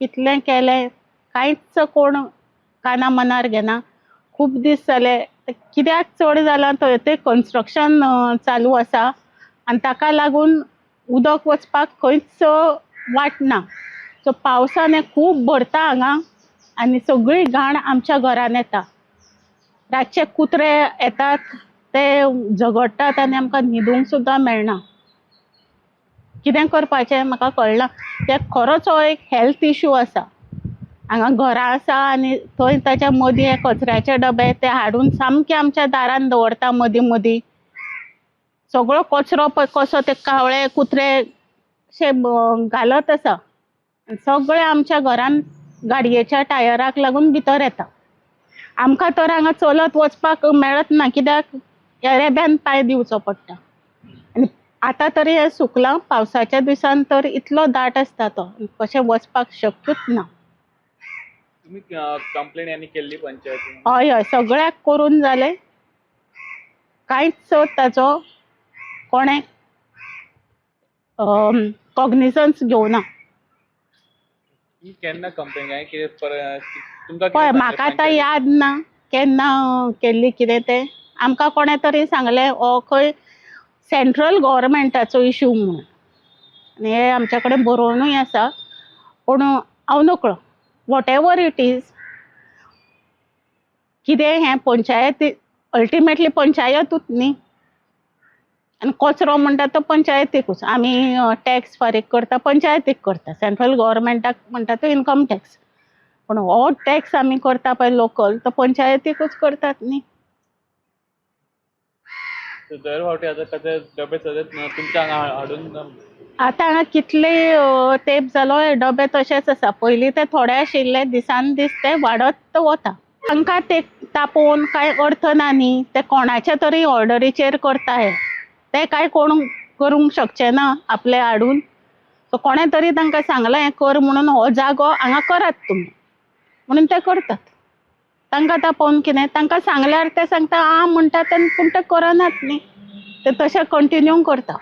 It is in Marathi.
कितलें केलें कांयच कोण काना मनार घेना. खूब दीस जाले कित्याक चड जालां थंय तें कन्स्ट्रक्शन चालू आसा आनी ताका लागून उदक वचपाक खंयच वाट ना. सो पावसान हें खूब भरता हांगा आनी सगळी घाण आमच्या घरान येता. रातचे कुत्रे येतात ते झगडटात आनी आमकां न्हिदूंक सुद्दां मेळना. कितें करपाचें म्हाका कळना. ते खरोच हो एक हेल्थ इश्यू आसा. हांगा घरां आसा आनी थंय ताच्या मदीं हे कचऱ्याचे डबे ते हाडून सामके आमच्या दारान दवरता मदीं मदीं. सगळो कचरो पळय कसो ते कावळे कुत्रे अशे घालत आसा. सगळे आमच्या घरान गाडयेच्या टायराक लागून भितर येता. आमकां तर हांगा चलत वचपाक मेळत ना कित्याक ह्या रेब्यान पांय दिवचो पडटा. आनी आतां तरी हें सुकलां. पावसाच्या दिसान तर इतलो दाट आसता तो कशें वचपाक शक्यूच ना. तुम्ही कंप्लेंट यांनी केली पंचायतीन? हय हय सगळ्याक करून जालें. कांयच ताचो कोणें कॉग्निझन्स घेवना. केन्ना कंप्लेंट काय कितें तुमकां पळय म्हाका आतां याद ना केन्ना केल्ली कितें तें. आमकां कोणें तरी सांगलें हो खंय सेंट्रल गव्हर्मेंटाचो इश्यू म्हणून आनी हें आमच्या कडेन बरोवनूय आसा. पूण हांव नकळो वॉटेवर इट इज कितें हें पंचायती अल्टिमेटली पंचायतूच न्ही आनी कचरो म्हणटा तो पंचायतीकूच. आमी टॅक्स फारीक करता पंचायतीक करता. सेंट्रल गव्हर्मेंटाक म्हणटा तो इनकम टॅक्स. पूण हो टॅक्स आमी करता पळय लोकल तो पंचायतीकूच करतात न्ही. दर फावटी आतां कचरे डबे सतत तुमच्या हांगा हाडून आतां हांगा कितले तेंप जालो हे डबे तशेंच आसा. पयलीं ते थोडे आशिल्ले दिसान दीस ते वाडत वता. तांकां ते तापोवन कांय अर्थ ना न्ही. ते कोणाच्या तरी ऑर्डरीचेर करता हे. ते कांय कोण करूंक शकचे ना आपले हाडून. सो कोणें तरी तांकां सांगलां हें कर म्हणून हो जागो हांगा करात तुमी म्हणून ते करतात. तांकां तापोवन कितें तांकां सांगल्यार ते सांगता म्हणटात पूण ते करनात न्ही. ते तशें कंटिन्यू करता.